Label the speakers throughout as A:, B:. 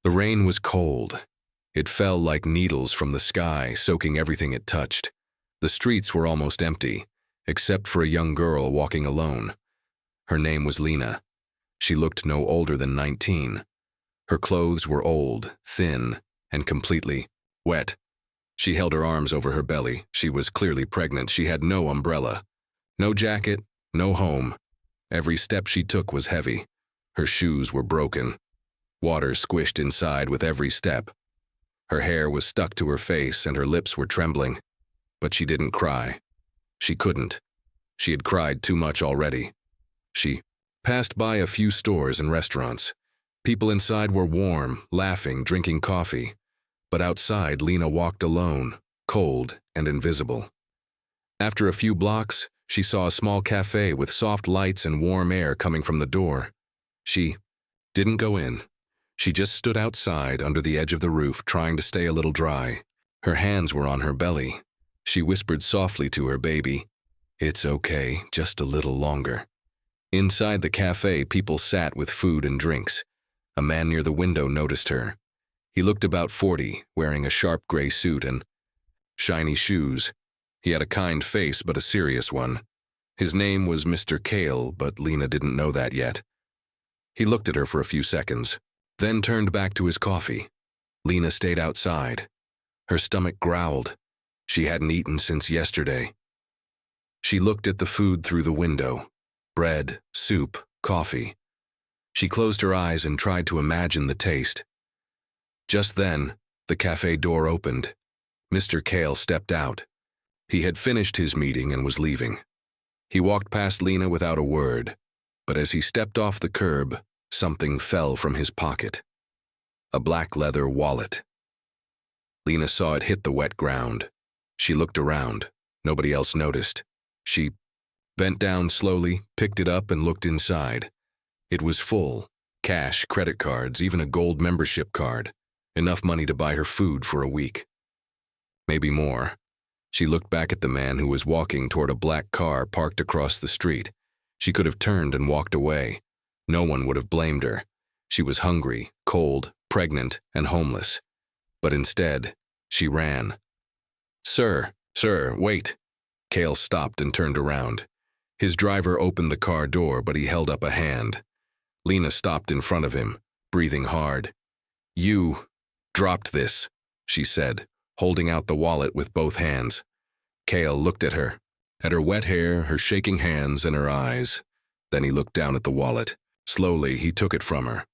A: The rain was cold. It fell like needles from the sky, soaking everything it touched. The streets were almost empty, except for a young girl walking alone. Her name was Lena. She looked no older than 19. Her clothes were old, thin, and completely wet. She held her arms over her belly. She was clearly pregnant. She had no umbrella. No jacket, no home. Every step she took was heavy. Her shoes were broken. Water squished inside with every step. Her hair was stuck to her face and her lips were trembling. But she didn't cry. She couldn't. She had cried too much already. She passed by a few stores and restaurants. People inside were warm, laughing, drinking coffee. But outside, Lena walked alone, cold and invisible. After a few blocks, she saw a small cafe with soft lights and warm air coming from the door. She didn't go in. She just stood outside under the edge of the roof, trying to stay a little dry. Her hands were on her belly. She whispered softly to her baby, "It's okay, just a little longer." Inside the cafe, people sat with food and drinks. A man near the window noticed her. He looked about 40, wearing a sharp gray suit and shiny shoes. He had a kind face, but a serious one. His name was Mr. Kale, but Lena didn't know that yet. He looked at her for a few seconds, then turned back to his coffee. Lena stayed outside. Her stomach growled. She hadn't eaten since yesterday. She looked at the food through the window. Bread, soup, coffee. She closed her eyes and tried to imagine the taste. Just then, the cafe door opened. Mr. Kale stepped out. He had finished his meeting and was leaving. He walked past Lena without a word, but as he stepped off the curb, something fell from his pocket. A black leather wallet. Lena saw it hit the wet ground. She looked around. Nobody else noticed. She bent down slowly, picked it up, and looked inside. It was full. Cash, credit cards, even a gold membership card. Enough money to buy her food for a week. Maybe more. She looked back at the man who was walking toward a black car parked across the street. She could have turned and walked away. No one would have blamed her. She was hungry, cold, pregnant, and homeless. But instead, she ran. Sir, wait." Kale stopped and turned around. His driver opened the car door, but he held up a hand. Lena stopped in front of him, breathing hard. "You dropped this," she said, holding out the wallet with both hands. Kale looked at her wet hair, her shaking hands, and her eyes. Then he looked down at the wallet. Slowly, he took it from her.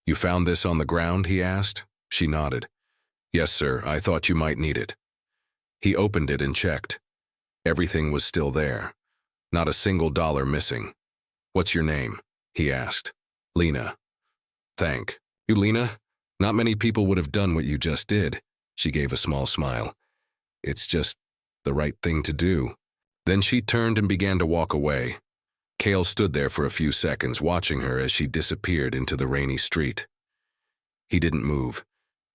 A: "You found this on the ground?" he asked. She nodded. "Yes, sir, I thought you might need it." He opened it and checked. Everything was still there. Not a single dollar missing. "What's your name?" he asked. "Lena." "Thank you, Lena. Not many people would have done what you just did." She gave a small smile. "It's just the right thing to do." Then she turned and began to walk away. Kale stood there for a few seconds, watching her as she disappeared into the rainy street. He didn't move.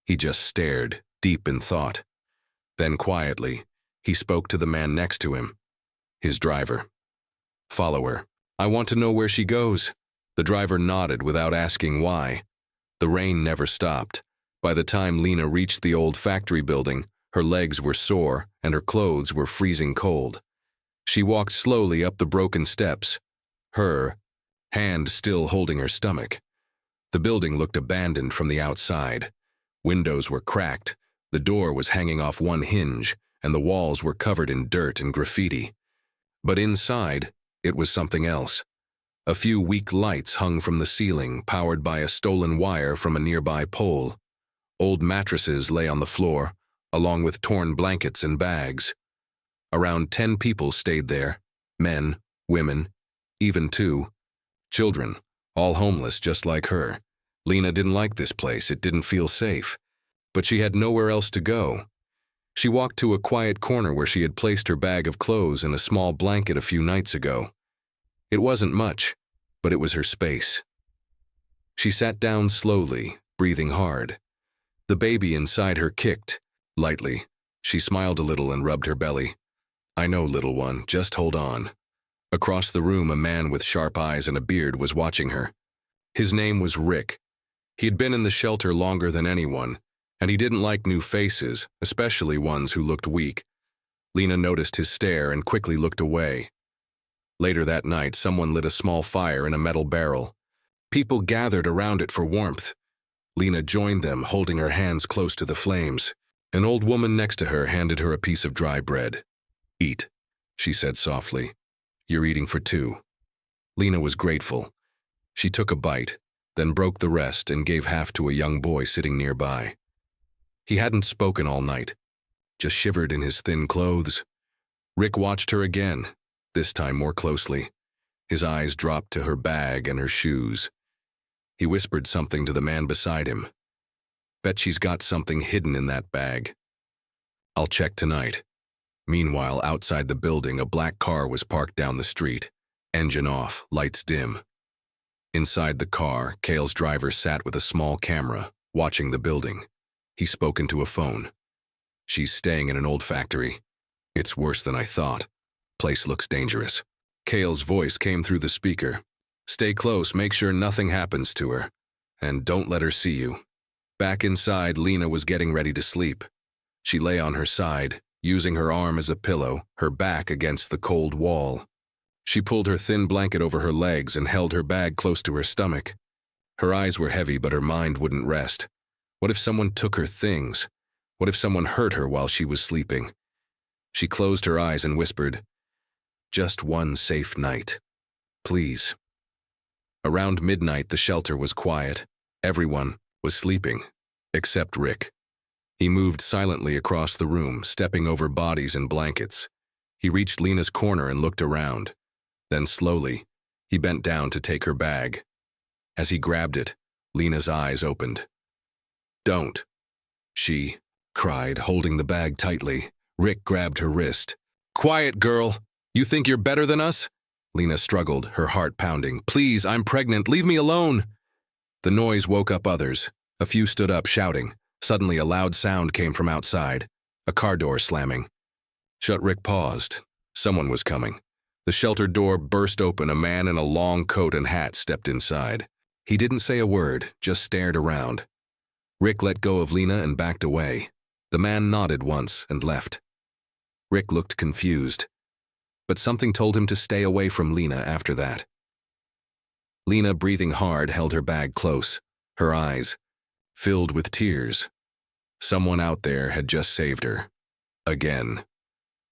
A: He just stared, deep in thought. Then quietly, he spoke to the man next to him, his driver. "Follow her. I want to know where she goes." The driver nodded without asking why. The rain never stopped. By the time Lena reached the old factory building, her legs were sore and her clothes were freezing cold. She walked slowly up the broken steps, her hand still holding her stomach. The building looked abandoned from the outside. Windows were cracked, the door was hanging off one hinge, and the walls were covered in dirt and graffiti. But inside, it was something else. A few weak lights hung from the ceiling, powered by a stolen wire from a nearby pole. Old mattresses lay on the floor, along with torn blankets and bags. Around 10 people stayed there, men, women, even 2 children, all homeless just like her. Lena didn't like this place, it didn't feel safe. But she had nowhere else to go. She walked to a quiet corner where she had placed her bag of clothes and a small blanket a few nights ago. It wasn't much, but it was her space. She sat down slowly, breathing hard. The baby inside her kicked, lightly. She smiled a little and rubbed her belly. "I know, little one, just hold on." Across the room, a man with sharp eyes and a beard was watching her. His name was Rick. He had been in the shelter longer than anyone, and he didn't like new faces, especially ones who looked weak. Lena noticed his stare and quickly looked away. Later that night, someone lit a small fire in a metal barrel. People gathered around it for warmth. Lena joined them, holding her hands close to the flames. An old woman next to her handed her a piece of dry bread. "Eat," she said softly. "You're eating for two." Lena was grateful. She took a bite, then broke the rest and gave half to a young boy sitting nearby. He hadn't spoken all night, just shivered in his thin clothes. Rick watched her again, this time more closely. His eyes dropped to her bag and her shoes. He whispered something to the man beside him. "Bet she's got something hidden in that bag. I'll check tonight." Meanwhile, outside the building, a black car was parked down the street. Engine off, lights dim. Inside the car, Cale's driver sat with a small camera, watching the building. He spoke into a phone. "She's staying in an old factory. It's worse than I thought. Place looks dangerous." Cale's voice came through the speaker. "Stay close, make sure nothing happens to her. And don't let her see you." Back inside, Lena was getting ready to sleep. She lay on her side, using her arm as a pillow, her back against the cold wall. She pulled her thin blanket over her legs and held her bag close to her stomach. Her eyes were heavy, but her mind wouldn't rest. What if someone took her things? What if someone hurt her while she was sleeping? She closed her eyes and whispered, "Just one safe night. Please." Around midnight, the shelter was quiet. Everyone was sleeping, except Rick. He moved silently across the room, stepping over bodies and blankets. He reached Lena's corner and looked around. Then slowly, he bent down to take her bag. As he grabbed it, Lena's eyes opened. "Don't," she cried, holding the bag tightly. Rick grabbed her wrist. "Quiet, girl. You think you're better than us?" Lena struggled, her heart pounding. "Please, I'm pregnant. Leave me alone." The noise woke up others. A few stood up, shouting. Suddenly, a loud sound came from outside, a car door slamming. Rick paused. Someone was coming. The shelter door burst open. A man in a long coat and hat stepped inside. He didn't say a word, just stared around. Rick let go of Lena and backed away. The man nodded once and left. Rick looked confused, but something told him to stay away from Lena after that. Lena, breathing hard, held her bag close, her eyes filled with tears. Someone out there had just saved her. Again.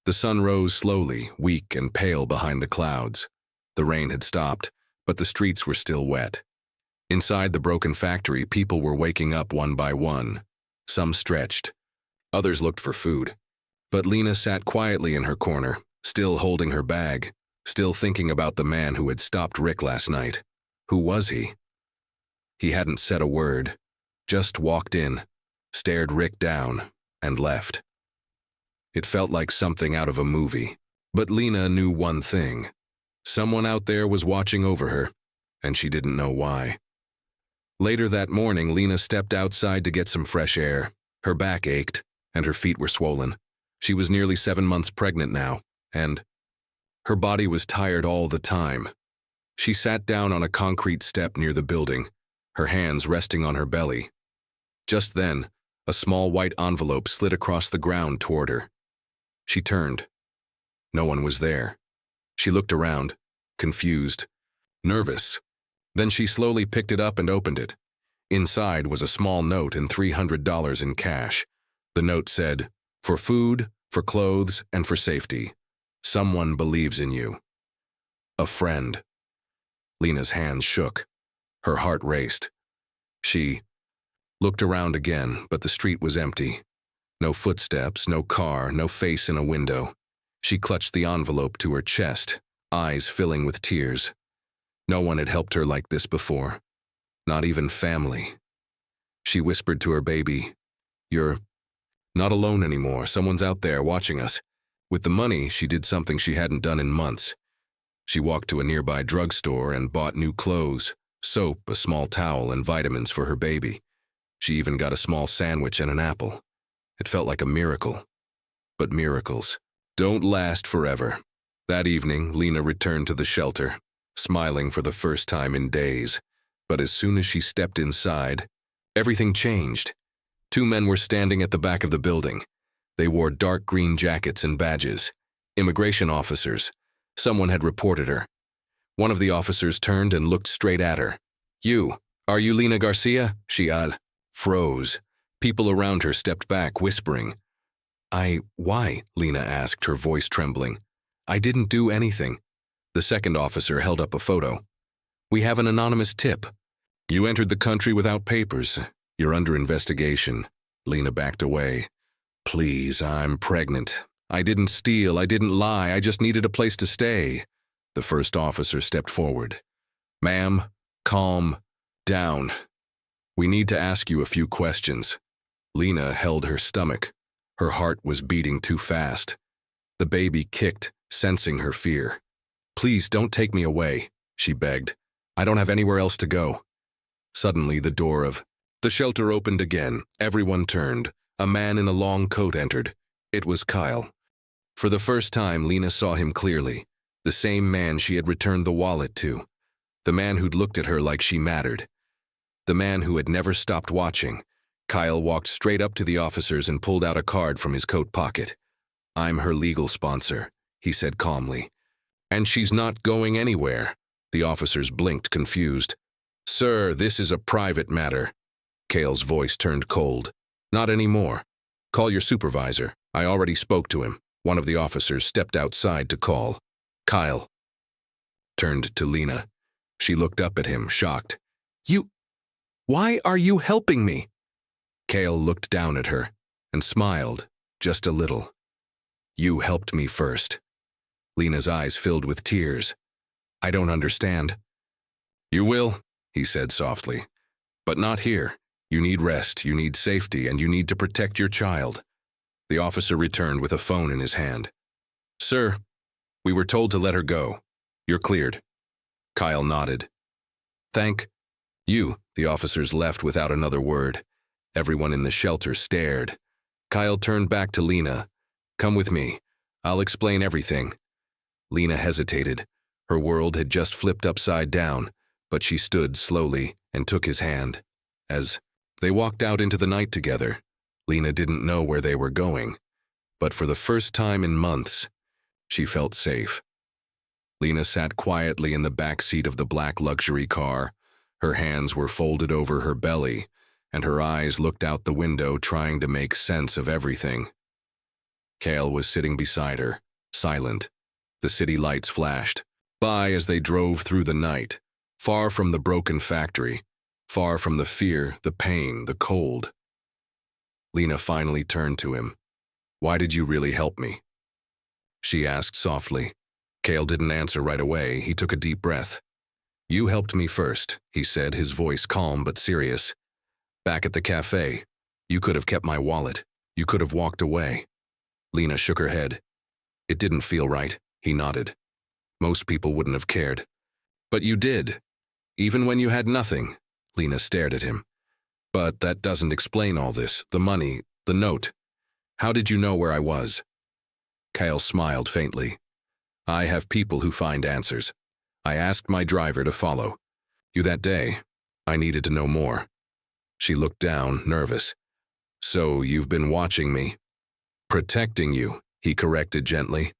A: The sun rose slowly, weak and pale behind the clouds. The rain had stopped, but the streets were still wet. Inside the broken factory, people were waking up one by one. Some stretched. Others looked for food. But Lena sat quietly in her corner, still holding her bag, still thinking about the man who had stopped Rick last night. Who was he? He hadn't said a word, just walked in, stared Rick down, and left. It felt like something out of a movie. But Lena knew one thing. Someone out there was watching over her, and she didn't know why. Later that morning, Lena stepped outside to get some fresh air. Her back ached, and her feet were swollen. She was nearly 7 months pregnant now, and her body was tired all the time. She sat down on a concrete step near the building, her hands resting on her belly. Just then, a small white envelope slid across the ground toward her. She turned. No one was there. She looked around, confused, nervous. Then she slowly picked it up and opened it. Inside was a small note and $300 in cash. The note said, "For food, for clothes, and for safety. Someone believes in you. A friend." Lena's hands shook. Her heart raced. She looked around again, but the street was empty. No footsteps, no car, no face in a window. She clutched the envelope to her chest, eyes filling with tears. No one had helped her like this before. Not even family. She whispered to her baby, "You're not alone anymore. Someone's out there watching us." With the money, she did something she hadn't done in months. She walked to a nearby drugstore and bought new clothes, soap, a small towel, and vitamins for her baby. She even got a small sandwich and an apple. It felt like a miracle. But miracles don't last forever. That evening, Lena returned to the shelter, smiling for the first time in days. But as soon as she stepped inside, everything changed. Two men were standing at the back of the building. They wore dark green jackets and badges. Immigration officers. Someone had reported her. One of the officers turned and looked straight at her. Are you Lina Garcia? She froze. People around her stepped back, whispering. Why? Lina asked, her voice trembling. I didn't do anything. The second officer held up a photo. We have an anonymous tip. You entered the country without papers. You're under investigation. Lina backed away. Please, I'm pregnant. I didn't steal, I didn't lie, I just needed a place to stay. The first officer stepped forward. Ma'am, calm down. We need to ask you a few questions. Lina held her stomach. Her heart was beating too fast. The baby kicked, sensing her fear. Please don't take me away, she begged. I don't have anywhere else to go. Suddenly, the door of the shelter opened again. Everyone turned. A man in a long coat entered. It was Kyle. For the first time, Lina saw him clearly. The same man she had returned the wallet to. The man who'd looked at her like she mattered. The man who had never stopped watching. Kyle walked straight up to the officers and pulled out a card from his coat pocket. I'm her legal sponsor, he said calmly. And she's not going anywhere. The officers blinked, confused. Sir, this is a private matter. Kyle's voice turned cold. Not anymore. Call your supervisor. I already spoke to him. One of the officers stepped outside to call. Kyle turned to Lina. She looked up at him, shocked. Why are you helping me? Kyle looked down at her and smiled, just a little. You helped me first. Lina's eyes filled with tears. I don't understand. You will, he said softly. But not here. You need rest, you need safety, and you need to protect your child. The officer returned with a phone in his hand. Sir, we were told to let her go. You're cleared. Kyle nodded. Thank you. The officers left without another word. Everyone in the shelter stared. Kyle turned back to Lina. Come with me. I'll explain everything. Lina hesitated. Her world had just flipped upside down, but she stood slowly and took his hand. As they walked out into the night together, Lina didn't know where they were going, but for the first time in months, she felt safe. Lina sat quietly in the back seat of the black luxury car. Her hands were folded over her belly, and her eyes looked out the window trying to make sense of everything. Kyle was sitting beside her, silent. The city lights flashed by as they drove through the night, far from the broken factory, far from the fear, the pain, the cold. Lina finally turned to him. Why did you really help me? She asked softly. Kyle didn't answer right away. He took a deep breath. You helped me first, he said, his voice calm but serious. Back at the cafe, you could have kept my wallet. You could have walked away. Lina shook her head. It didn't feel right, he nodded. Most people wouldn't have cared. But you did. Even when you had nothing. Lina stared at him. But that doesn't explain all this. The money, the note. How did you know where I was? Kyle smiled faintly. I have people who find answers. I asked my driver to follow you that day. I needed to know more. She looked down, nervous. So you've been watching me? Protecting you, he corrected gently.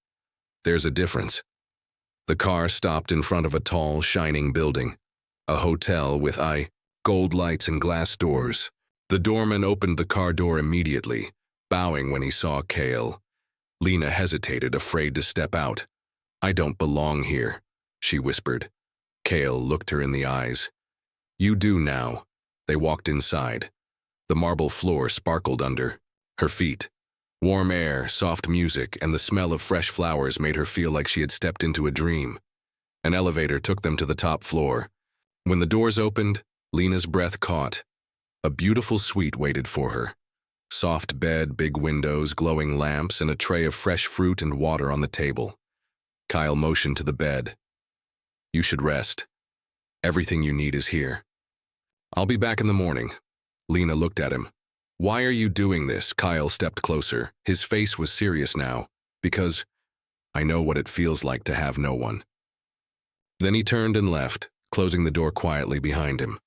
A: There's a difference. The car stopped in front of a tall, shining building. A hotel with gold lights and glass doors. The doorman opened the car door immediately, bowing when he saw Kyle. Lina hesitated, afraid to step out. I don't belong here, she whispered. Kyle looked her in the eyes. You do now. They walked inside. The marble floor sparkled under her feet. Warm air, soft music, and the smell of fresh flowers made her feel like she had stepped into a dream. An elevator took them to the top floor. When the doors opened, Lina's breath caught. A beautiful suite waited for her. Soft bed, big windows, glowing lamps, and a tray of fresh fruit and water on the table. Kyle motioned to the bed. You should rest. Everything you need is here. I'll be back in the morning. Lina looked at him. Why are you doing this? Kyle stepped closer. His face was serious now. Because I know what it feels like to have no one. Then he turned and left, closing the door quietly behind him.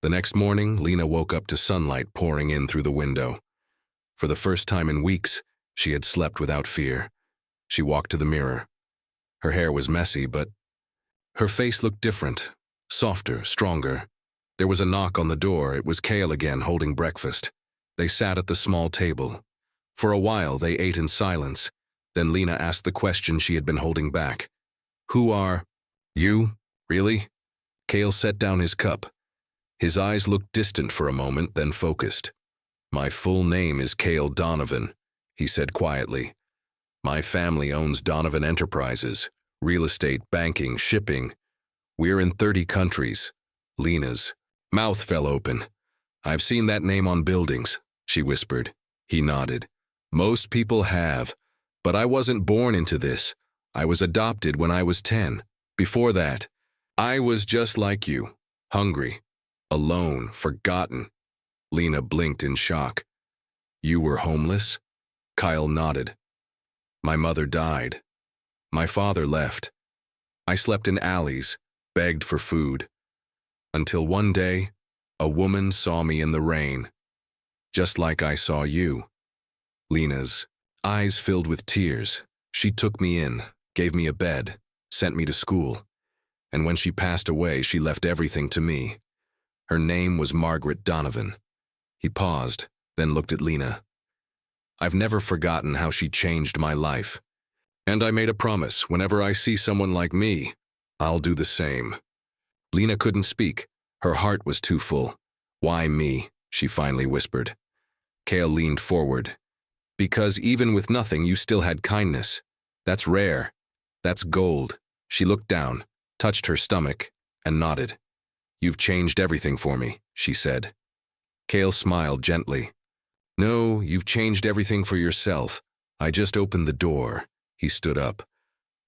A: The next morning, Lena woke up to sunlight pouring in through the window. For the first time in weeks, she had slept without fear. She walked to the mirror. Her hair was messy, but her face looked different, softer, stronger. There was a knock on the door. It was Cale again, holding breakfast. They sat at the small table. For a while, they ate in silence. Then Lena asked the question she had been holding back. "Who are you, really?" Cale set down his cup. His eyes looked distant for a moment, then focused. "My full name is Cale Donovan," he said quietly. "My family owns Donovan Enterprises, real estate, banking, shipping. We're in 30 countries. Lena's mouth fell open. "I've seen that name on buildings," she whispered. He nodded. "Most people have, but I wasn't born into this. I was adopted when I was 10. Before that, I was just like you, hungry, alone, forgotten." Lena blinked in shock. "You were homeless?" Kyle nodded. "My mother died. My father left. I slept in alleys, begged for food. Until one day, a woman saw me in the rain. Just like I saw you." Lena's eyes filled with tears. "She took me in, gave me a bed, sent me to school. And when she passed away, she left everything to me. Her name was Margaret Donovan." He paused, then looked at Lena. "I've never forgotten how she changed my life. And I made a promise, whenever I see someone like me, I'll do the same." Lena couldn't speak. Her heart was too full. "Why me?" she finally whispered. Cale leaned forward. "Because even with nothing, you still had kindness. That's rare. That's gold." She looked down, touched her stomach, and nodded. "You've changed everything for me," she said. Cale smiled gently. "No, you've changed everything for yourself. I just opened the door." He stood up.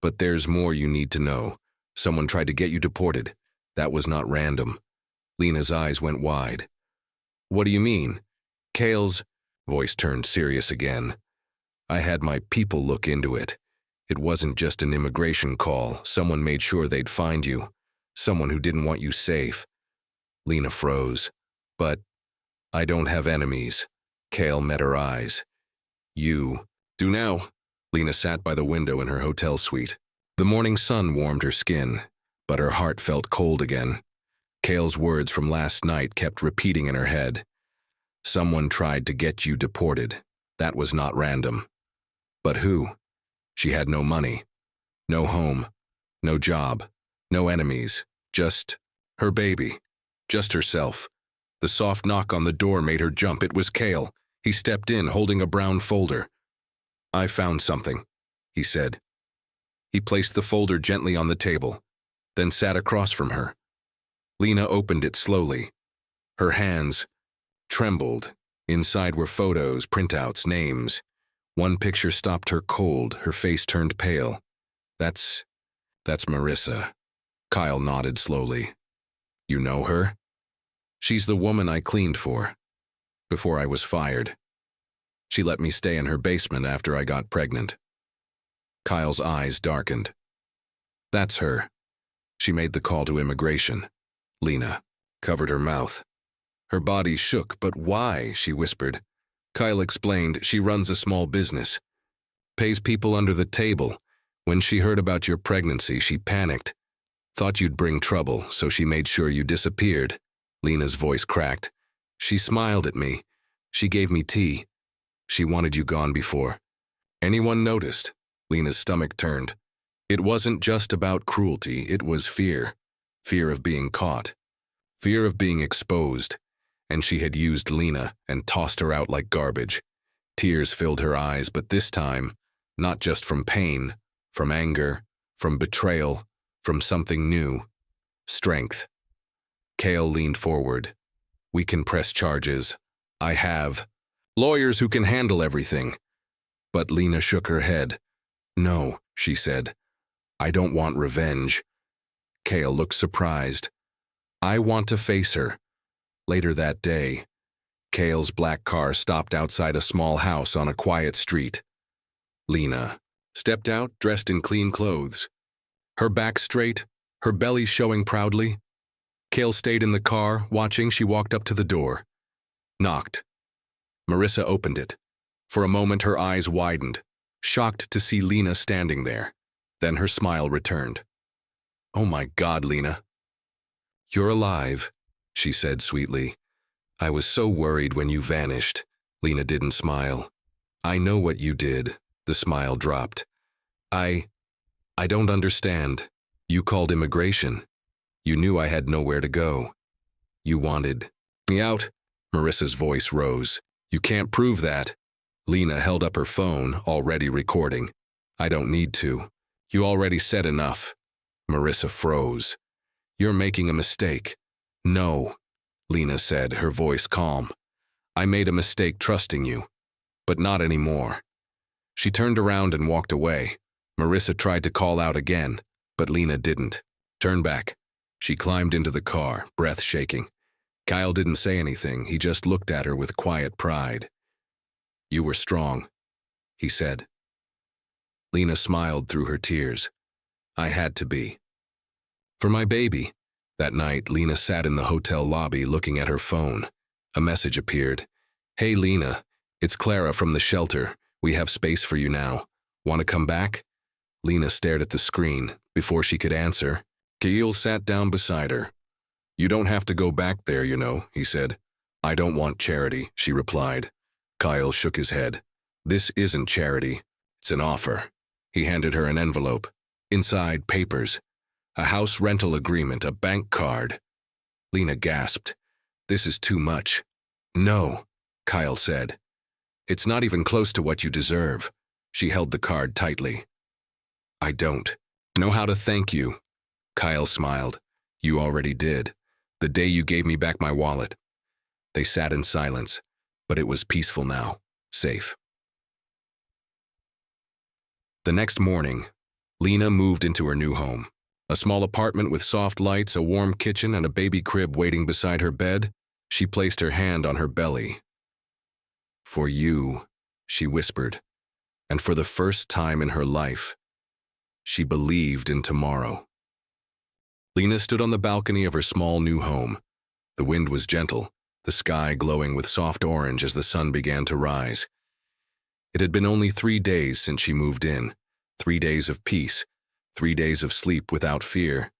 A: "But there's more you need to know. Someone tried to get you deported. That was not random." Lena's eyes went wide. "What do you mean?" Cale's voice turned serious again. "I had my people look into it. It wasn't just an immigration call. Someone made sure they'd find you. Someone who didn't want you safe." Lena froze. "But I don't have enemies." Cale met her eyes. "You do now." Lena sat by the window in her hotel suite. The morning sun warmed her skin, but her heart felt cold again. Cale's words from last night kept repeating in her head. "Someone tried to get you deported. That was not random." But who? She had no money, no home, no job, no enemies, just her baby, just herself. The soft knock on the door made her jump. It was Cale. He stepped in, holding a brown folder. "I found something," he said. He placed the folder gently on the table, then sat across from her. Lena opened it slowly. Her hands trembled. Inside were photos, printouts, names. One picture stopped her cold. Her face turned pale. That's Marissa." Kyle nodded slowly. "You know her?" "She's the woman I cleaned for, before I was fired. She let me stay in her basement after I got pregnant." Kyle's eyes darkened. "That's her. She made the call to immigration." Lena covered her mouth. Her body shook. "But why?" she whispered. Kyle explained, "She runs a small business. Pays people under the table. When she heard about your pregnancy, she panicked. Thought you'd bring trouble, so she made sure you disappeared." Lena's voice cracked. "She smiled at me. She gave me tea. She wanted you gone before anyone noticed." Lena's stomach turned. It wasn't just about cruelty, it was fear. Fear of being caught. Fear of being exposed. And she had used Lena and tossed her out like garbage. Tears filled her eyes, but this time, not just from pain, from anger, from betrayal, from something new. Strength. Cale leaned forward. "We can press charges. I have lawyers who can handle everything." But Lena shook her head. "No," she said. "I don't want revenge." Cale looked surprised. "I want to face her." Later that day, Cale's black car stopped outside a small house on a quiet street. Lena stepped out dressed in clean clothes. Her back straight, her belly showing proudly. Cale stayed in the car, watching. She walked up to the door. Knocked. Marissa opened it. For a moment her eyes widened, shocked to see Lena standing there. Then her smile returned. "Oh my God, Lena." "You're alive," she said sweetly. "I was so worried when you vanished." Lena didn't smile. "I know what you did." The smile dropped. I don't understand. You called immigration. You knew I had nowhere to go. You wanted me out." Marissa's voice rose. "You can't prove that." Lena held up her phone, already recording. "I don't need to. You already said enough." Marissa froze. "You're making a mistake." "No," Lena said, her voice calm. "I made a mistake trusting you, but not anymore." She turned around and walked away. Marissa tried to call out again, but Lena didn't. "Turn back." She climbed into the car, breath shaking. Kyle didn't say anything. He just looked at her with quiet pride. "You were strong," he said. Lena smiled through her tears. "I had to be. For my baby." That night, Lena sat in the hotel lobby looking at her phone. A message appeared. "Hey, Lena, it's Clara from the shelter. We have space for you now. Want to come back?" Lena stared at the screen. Before she could answer, Kyle sat down beside her. "You don't have to go back there, you know," he said. "I don't want charity," she replied. Kyle shook his head. "This isn't charity. It's an offer." He handed her an envelope. Inside, papers. A house rental agreement, a bank card. Lena gasped. "This is too much." "No," Kyle said. "It's not even close to what you deserve." She held the card tightly. "I don't know how to thank you." Kyle smiled. "You already did. The day you gave me back my wallet." They sat in silence, but it was peaceful now, safe. The next morning, Lena moved into her new home. A small apartment with soft lights, a warm kitchen, and a baby crib waiting beside her bed. She placed her hand on her belly. "For you," she whispered, and for the first time in her life, she believed in tomorrow. Lena stood on the balcony of her small new home. The wind was gentle, the sky glowing with soft orange as the sun began to rise. It had been only 3 days since she moved in, 3 days of peace, 3 days of sleep without fear.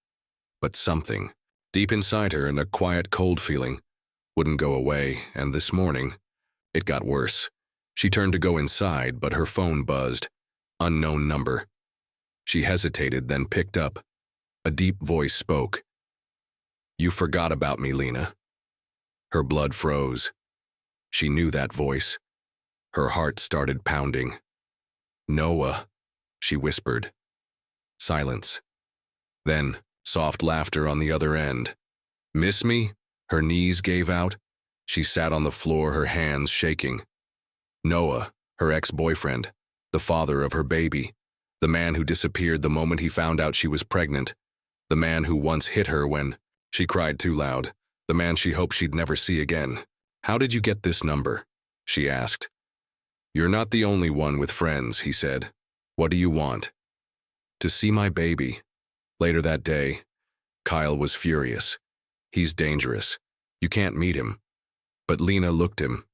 A: But something, deep inside her, and a quiet, cold feeling, wouldn't go away, and this morning, it got worse. She turned to go inside, but her phone buzzed. Unknown number. She hesitated, then picked up. A deep voice spoke. "You forgot about me, Lena." Her blood froze. She knew that voice. Her heart started pounding. "Noah," she whispered. Silence. Then, soft laughter on the other end. "Miss me?" Her knees gave out. She sat on the floor, her hands shaking. Noah, her ex-boyfriend, the father of her baby, the man who disappeared the moment he found out she was pregnant, the man who once hit her when she cried too loud, the man she hoped she'd never see again. "How did you get this number?" she asked. "You're not the only one with friends," he said. "What do you want?" "To see my baby." Later that day, Kyle was furious. "He's dangerous. You can't meet him." But Lena looked him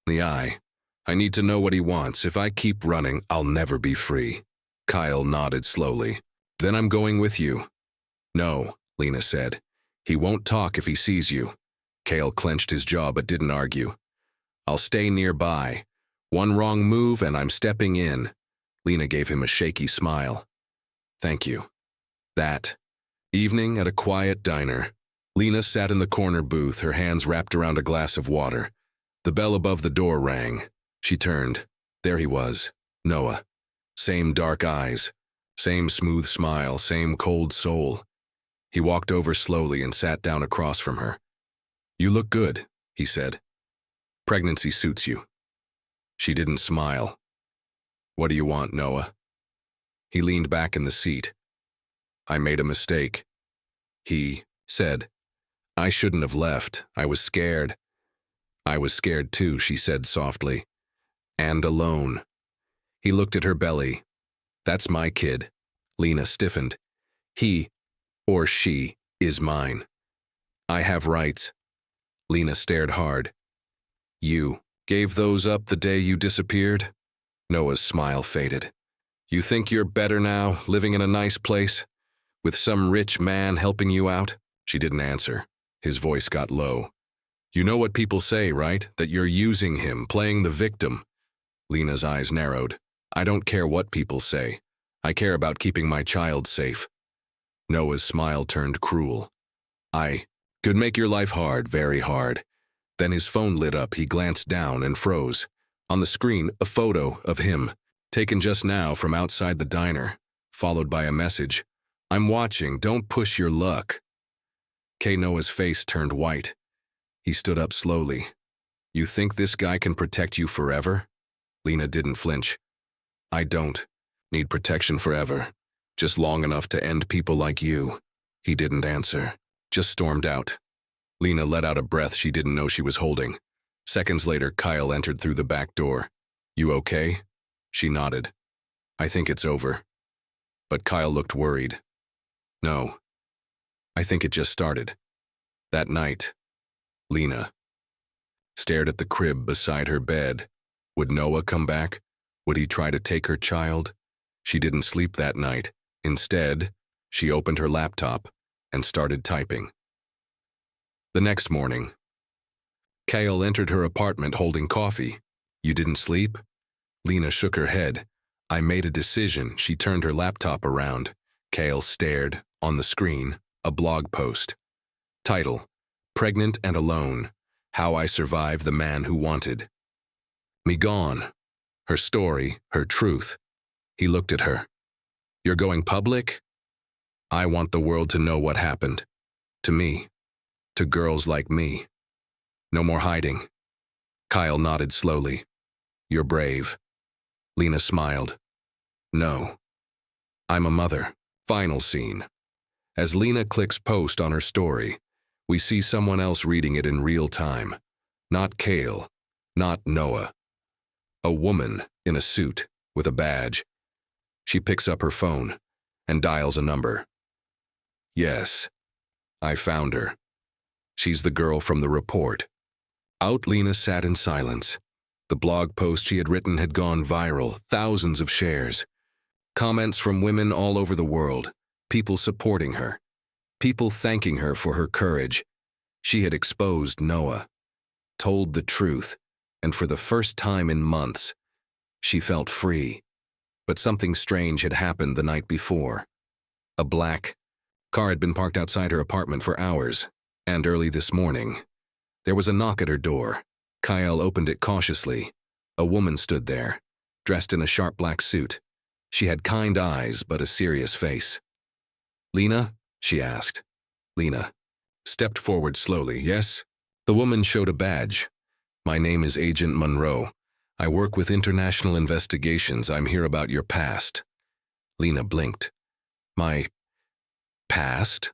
A: in the eye. "I need to know what he wants. If I keep running, I'll never be free." Kyle nodded slowly. "Then I'm going with you." "No," Lena said. "He won't talk if he sees you." Kyle clenched his jaw but didn't argue. "I'll stay nearby. One wrong move and I'm stepping in." Lena gave him a shaky smile. "Thank you." That evening at a quiet diner, Lena sat in the corner booth, her hands wrapped around a glass of water. The bell above the door rang. She turned. There he was, Noah. Same dark eyes, same smooth smile, same cold soul. He walked over slowly and sat down across from her. "You look good," he said. "Pregnancy suits you." She didn't smile. "What do you want, Noah?" He leaned back in the seat. "I made a mistake," he said. "I shouldn't have left. I was scared." "I was scared too," she said softly. "And alone." He looked at her belly. "That's my kid." Lena stiffened. "He, or she, is mine." I have rights. Lena stared hard. You gave those up the day you disappeared? Noah's smile faded. You think you're better now, living in a nice place? With some rich man helping you out? She didn't answer. His voice got low. You know what people say, right? That you're using him, playing the victim. Lena's eyes narrowed. I don't care what people say. I care about keeping my child safe. Noah's smile turned cruel. I could make your life hard, very hard. Then his phone lit up. He glanced down and froze. On the screen, a photo of him, taken just now from outside the diner, followed by a message. I'm watching, don't push your luck. Noah's face turned white. He stood up slowly. You think this guy can protect you forever? Lena didn't flinch. I don't need protection forever. Just long enough to end people like you. He didn't answer, just stormed out. Lena let out a breath she didn't know she was holding. Seconds later, Kyle entered through the back door. You okay? She nodded. I think it's over. But Kyle looked worried. No. I think it just started. That night, Lena stared at the crib beside her bed. Would Noah come back? Would he try to take her child? She didn't sleep that night. Instead, she opened her laptop and started typing. The next morning, Kyle entered her apartment holding coffee. You didn't sleep? Lena shook her head. I made a decision. She turned her laptop around. Kyle stared. On the screen, a blog post. Title, Pregnant and Alone, How I Survived the Man Who Wanted Me Gone. Her story, her truth. He looked at her. You're going public? I want the world to know what happened. To me. To girls like me. No more hiding. Kyle nodded slowly. You're brave. Lena smiled. No. I'm a mother. Final scene. As Lena clicks post on her story, we see someone else reading it in real time. Not Kale. Not Noah. A woman in a suit with a badge. She picks up her phone and dials a number. Yes. I found her. She's the girl from the report. Out Lena sat in silence. The blog post she had written had gone viral, thousands of shares. Comments from women all over the world, people supporting her, people thanking her for her courage. She had exposed Noah, told the truth, and for the first time in months, she felt free. But something strange had happened the night before. A black car had been parked outside her apartment for hours, and early this morning, there was a knock at her door. Kyle opened it cautiously. A woman stood there, dressed in a sharp black suit. She had kind eyes, but a serious face. Lena? She asked. Lena stepped forward slowly. Yes? The woman showed a badge. My name is Agent Monroe. I work with international investigations. I'm here about your past. Lena blinked. My past?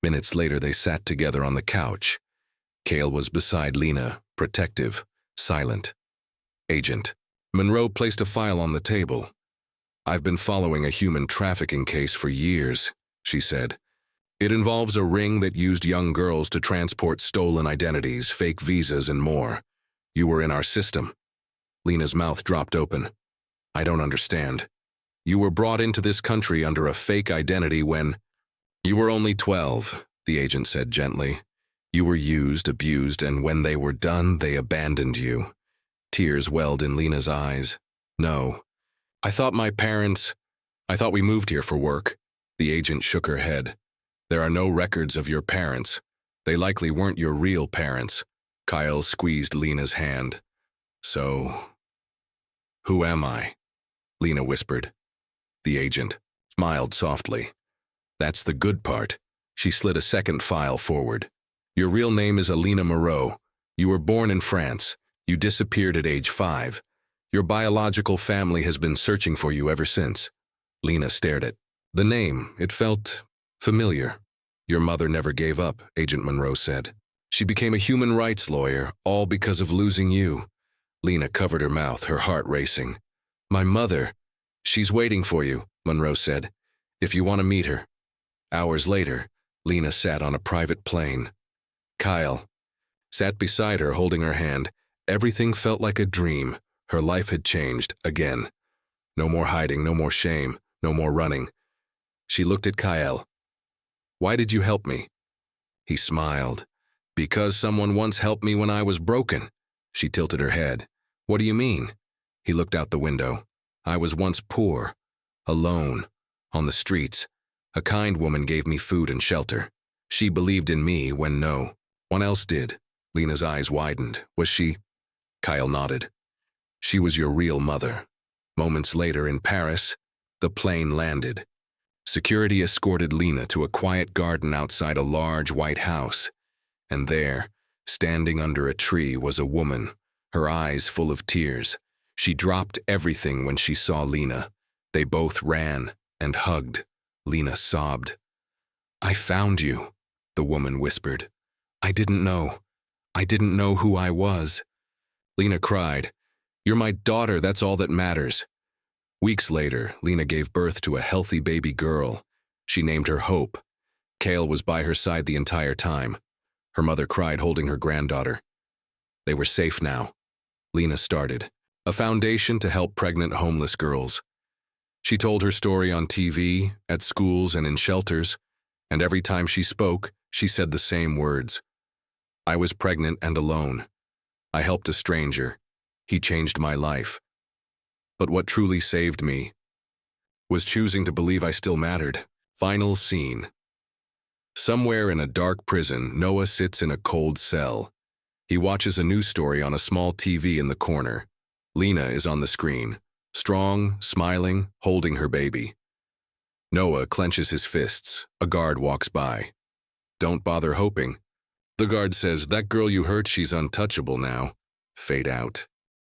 A: Minutes later, they sat together on the couch. Kale was beside Lena, protective, silent. Agent. Monroe placed a file on the table. I've been following a human trafficking case for years, she said. It involves a ring that used young girls to transport stolen identities, fake visas, and more. You were in our system. Lena's mouth dropped open. I don't understand. You were brought into this country under a fake identity when you were only 12, the agent said gently. You were used, abused, and when they were done, they abandoned you. Tears welled in Lena's eyes. No. I thought we moved here for work. The agent shook her head. There are no records of your parents. They likely weren't your real parents. Kyle squeezed Lena's hand. So, who am I? Lena whispered. The agent smiled softly. That's the good part. She slid a second file forward. Your real name is Alina Moreau. You were born in France. You disappeared at age 5. Your biological family has been searching for you ever since. Lena stared at the name. It felt familiar. Your mother never gave up, Agent Monroe said. She became a human rights lawyer, all because of losing you. Lena covered her mouth, her heart racing. My mother. She's waiting for you, Monroe said, if you want to meet her. Hours later, Lena sat on a private plane. Kyle sat beside her, holding her hand. Everything felt like a dream. Her life had changed again. No more hiding, no more shame, no more running. She looked at Kyle. "Why did you help me?" He smiled. "Because someone once helped me when I was broken." She tilted her head. "What do you mean?" He looked out the window. "I was once poor, alone, on the streets. A kind woman gave me food and shelter. She believed in me when no one else did." Lena's eyes widened. "Was she?" Kyle nodded. "She was your real mother." Moments later in Paris, the plane landed. Security escorted Lena to a quiet garden outside a large white house. And there, standing under a tree, was a woman, her eyes full of tears. She dropped everything when she saw Lena. They both ran and hugged. Lena sobbed. "I found you," the woman whispered. I didn't know who I was." Lena cried. "You're my daughter, that's all that matters." Weeks later, Lena gave birth to a healthy baby girl. She named her Hope. Kale was by her side the entire time. Her mother cried, holding her granddaughter. They were safe now. Lena started a foundation to help pregnant homeless girls. She told her story on TV, at schools, and in shelters, and every time she spoke, she said the same words. "I was pregnant and alone. I helped a stranger. He changed my life. But what truly saved me was choosing to believe I still mattered." Final scene. Somewhere in a dark prison, Noah sits in a cold cell. He watches a news story on a small TV in the corner. Lena is on the screen, strong, smiling, holding her baby. Noah clenches his fists. A guard walks by. "Don't bother hoping." The guard says, "That girl you hurt, she's untouchable now." Fade out.